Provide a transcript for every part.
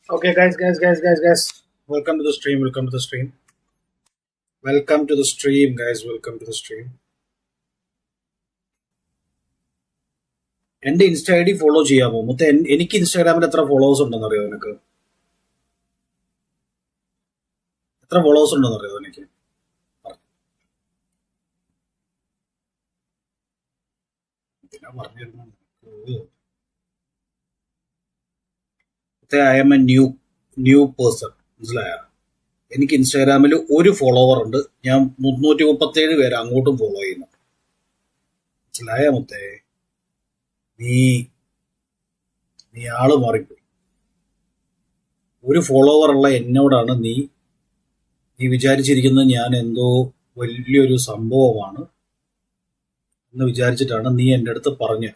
Okay, guys. Welcome to the stream. Welcome to the stream. Welcome to the stream, guys. Welcome to the stream. എന്റെ insta I D follow ചെയ്യാമോ മുത്തേ? എനിക്ക് ഇൻസ്റ്റാഗ്രാമിൽ എത്ര followers ഉണ്ടെന്ന് അറിയോ നിനക്ക്? എത്ര ഫോളോവേഴ്സ് ഉണ്ടെന്ന് അറിയോ എനിക്ക്? പറഞ്ഞിരുന്നു. I M A new person, മനസ്സിലായ? എനിക്ക് ഇൻസ്റ്റാഗ്രാമിൽ ഒരു ഫോളോവർ ഉണ്ട്. ഞാൻ 337 പേര് അങ്ങോട്ടും ഫോളോ ചെയ്യുന്നു. മനസ്സിലായ മുത്തേ? നീ ആള് മാറിപ്പോയി. ഒരു ഫോളോവർ ഉള്ള എന്നോടാണ് നീ വിചാരിച്ചിരിക്കുന്നത് ഞാൻ എന്തോ വലിയൊരു സംഭവമാണ് എന്ന് വിചാരിച്ചിട്ടാണ് നീ എൻ്റെ അടുത്ത് പറഞ്ഞ്.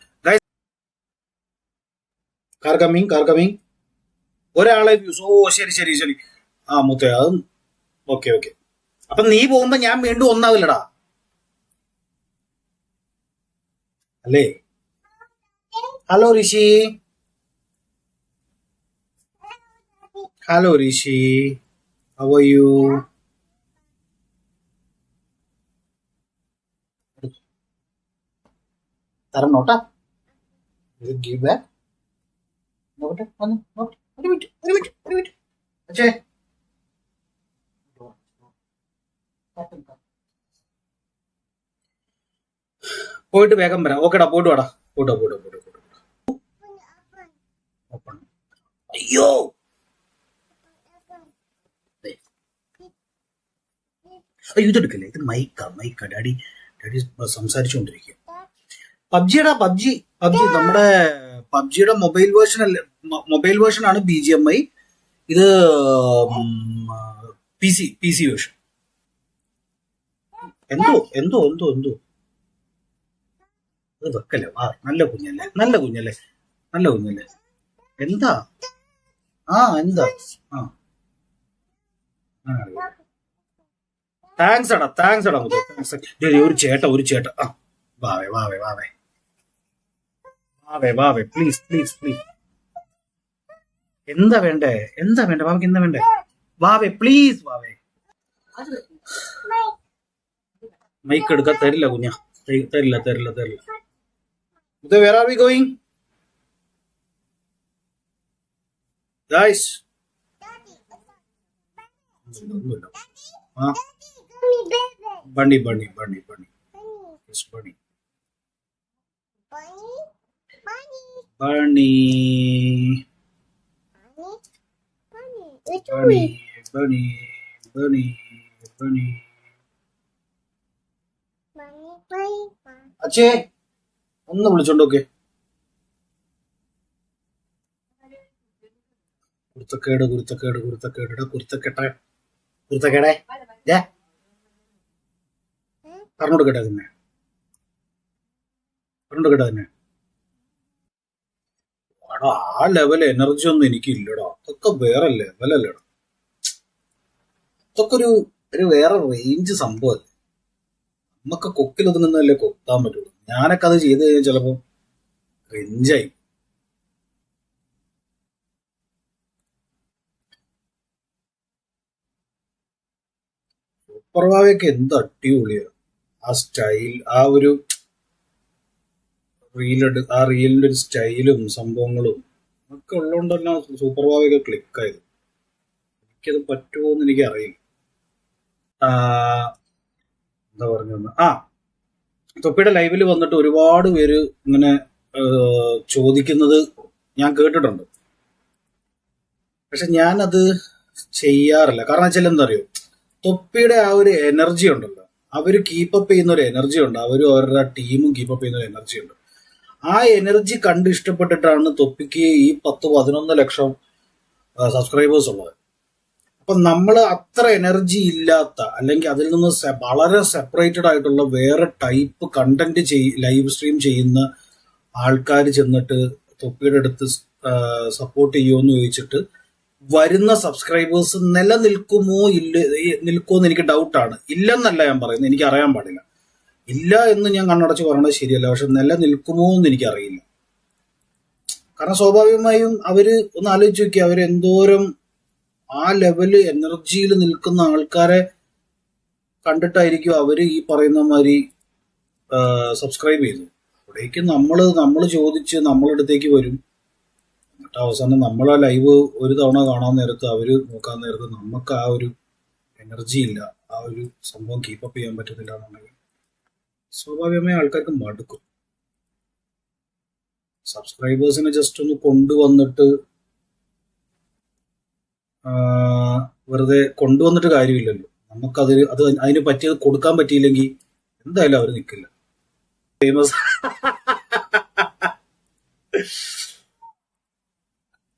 കാർ കമ്മിങ് ഒരാളെ വ്യൂസ്. ഓ ശരി. ആ മുത്തേ, അതും ഓക്കെ. അപ്പൊ നീ പോകുമ്പോ ഞാൻ വീണ്ടും ഒന്നാവില്ലടാ, അല്ലേ? Hello Rishi. How are you? തരണോട്ടാ, ഗീവ് ബാക്ക്. നോക്കട്ടെ, ഒരു മിനിറ്റ്. അച്ഛേ, പോയിട്ട് വേഗം വരാം. ഓക്കെടാ, പോയിട്ട് വാടാ. ഓപ്പൺ. അയ്യോ, ഇതെടുക്കല്ലേ, ഇത് മൈക്കാ. ഡാഡി സംസാരിച്ചുകൊണ്ടിരിക്കുക. പബ്ജി നമ്മുടെ പബ്ജിയുടെ മൊബൈൽ വേർഷൻ ആണ് BGMI. ഇത് പി സി വേർഷൻ. എന്തോ അത് വെക്കല്ലേ. നല്ല കുഞ്ഞല്ലേ. എന്താ? താങ്ക്സ് എടാ. ഒരു ചേട്ട. വാവേ പ്ലീസ്. എന്താ വേണ്ടേ വാവയ്ക്ക്? എന്താ വേണ്ടേ? വാവേ പ്ലീസ്. മൈക്ക് എടുക്കാൻ തരില്ല കുഞ്ഞ. തരില്ല. Where are we going? Guys. Bunny. Yes, bunny. അച്ഛേ, ഒന്ന് വിളിച്ചോണ്ടോക്കെ. കുരുത്തക്കേടെ പറഞ്ഞോടുക്കട്ടെ തന്നെ. ആ ലെവൽ എനർജി ഒന്നും എനിക്കില്ലടാ. അതൊക്കെ വേറെ ലെവലല്ലേടാ. അതൊക്കെ ഒരു വേറെ റേഞ്ച് സംഭവല്ലേ. നമുക്ക് കൊക്കിലൊതുങ്ങുന്നതല്ലേ കൊത്താൻ പറ്റുള്ളൂ. ഞാനൊക്കെ അത് ചെയ്ത് കഴിഞ്ഞാൽ ചിലപ്പോ റേഞ്ചായി. സൂപ്പർവാവയൊക്കെ എന്ത് അടിപൊളിയാ. ആ സ്റ്റൈൽ, ആ ഒരു റീലിന്റെ ഒരു സ്റ്റൈലും സംഭവങ്ങളും ഒക്കെ ഉള്ളതുകൊണ്ടല്ല സൂപ്പർവാവയൊക്കെ ക്ലിക്കായത്. എനിക്കത് പറ്റുമോ എന്ന് എനിക്കറിയില്ല. എന്താ പറഞ്ഞു? തൊപ്പിയുടെ ലൈവിൽ വന്നിട്ട് ഒരുപാട് പേര് ഇങ്ങനെ ചോദിക്കുന്നത് ഞാൻ കേട്ടിട്ടുണ്ട്. പക്ഷെ ഞാനത് ചെയ്യാറില്ല. കാരണം വെച്ചാൽ എന്താ അറിയോ, തൊപ്പിയുടെ ആ ഒരു എനർജി ഉണ്ടല്ലോ, അവര് കീപ്പപ്പ് ചെയ്യുന്ന ഒരു എനർജി ഉണ്ട്. അവരും അവരുടെ ടീമും കീപ്പപ്പ് ചെയ്യുന്ന ഒരു എനർജി ഉണ്ട്. ആ എനർജി കണ്ട് ഇഷ്ടപ്പെട്ടിട്ടാണ് തൊപ്പിക്ക് ഈ 10-11 ലക്ഷം സബ്സ്ക്രൈബേഴ്സ് ഉള്ളത്. അപ്പൊ നമ്മൾ അത്ര എനർജി ഇല്ലാത്ത, അല്ലെങ്കിൽ അതിൽ നിന്ന് വളരെ സെപ്പറേറ്റഡ് ആയിട്ടുള്ള വേറെ ടൈപ്പ് കണ്ടന്റ് ലൈവ് സ്ട്രീം ചെയ്യുന്ന ആൾക്കാർ ചെന്നിട്ട് തൊപ്പിയുടെ അടുത്ത് സപ്പോർട്ട് ചെയ്യുമോ എന്ന് ചോദിച്ചിട്ട് വരുന്ന സബ്സ്ക്രൈബേഴ്സ് നിലനിൽക്കുമോ എന്ന് എനിക്ക് ഡൗട്ടാണ്. ഇല്ലെന്നല്ല ഞാൻ പറയുന്നത്, എനിക്ക് അറിയാൻ പാടില്ല. ഇല്ല എന്ന് ഞാൻ കണ്ണടച്ച് പറയണത് ശരിയല്ല. പക്ഷെ നിലനിൽക്കുമോ എന്ന് എനിക്കറിയില്ല. കാരണം സ്വാഭാവികമായും അവര് ഒന്ന് ആലോചിച്ച് നോക്കി, അവരെന്തോരം ആ ലെവല് എനർജിയിൽ നിൽക്കുന്ന ആൾക്കാരെ കണ്ടിട്ടായിരിക്കും അവര് ഈ പറയുന്ന മാതിരി സബ്സ്ക്രൈബ് ചെയ്തു. അവിടേക്ക് നമ്മൾ ചോദിച്ച് നമ്മളടുത്തേക്ക് വരും. എന്നിട്ട് അവസാനം നമ്മൾ ആ ലൈവ് ഒരു തവണ കാണാൻ നേരത്ത്, അവര് നോക്കാൻ നേരത്ത് നമുക്ക് ആ ഒരു എനർജി ഇല്ല, ആ ഒരു സംഭവം കീപ്പപ്പ് ചെയ്യാൻ പറ്റുന്നില്ല എന്നുണ്ടെങ്കിൽ സ്വാഭാവികമായി ആൾക്കാർക്ക് മടുക്കും. സബ്സ്ക്രൈബേഴ്സിനെ ജസ്റ്റ് ഒന്ന് കൊണ്ടുവന്നിട്ട് വെറുതെ കൊണ്ടുവന്നിട്ട് കാര്യമില്ലല്ലോ. അതിന് പറ്റിയത് കൊടുക്കാൻ പറ്റിയില്ലെങ്കിൽ എന്തായാലും അവർ നിൽക്കില്ല. ഫേമസ്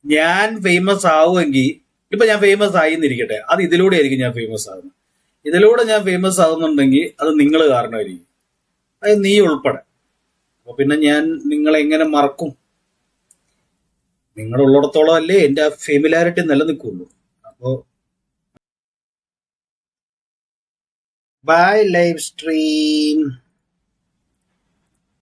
ഞാൻ ഫേമസ് ആവുമെങ്കിൽ, ഇപ്പൊ ഞാൻ ഫേമസ് ആയി എന്നിരിക്കട്ടെ, അത് ഇതിലൂടെ ആയിരിക്കും ഞാൻ ഫേമസ് ആകുന്നത്. ഇതിലൂടെ ഞാൻ ഫേമസ് ആകുന്നുണ്ടെങ്കിൽ അത് നിങ്ങൾ കാരണമായിരിക്കും, അത് നീ ഉൾപ്പെടെ. അപ്പൊ പിന്നെ ഞാൻ നിങ്ങളെ എങ്ങനെ മറക്കും? നിങ്ങളുള്ളിടത്തോളം അല്ലേ എന്റെ ആ ഫെമിലാരിറ്റി നിലനിൽക്കുള്ളൂ. അപ്പോ ബൈ ലൈവ് സ്ട്രീം.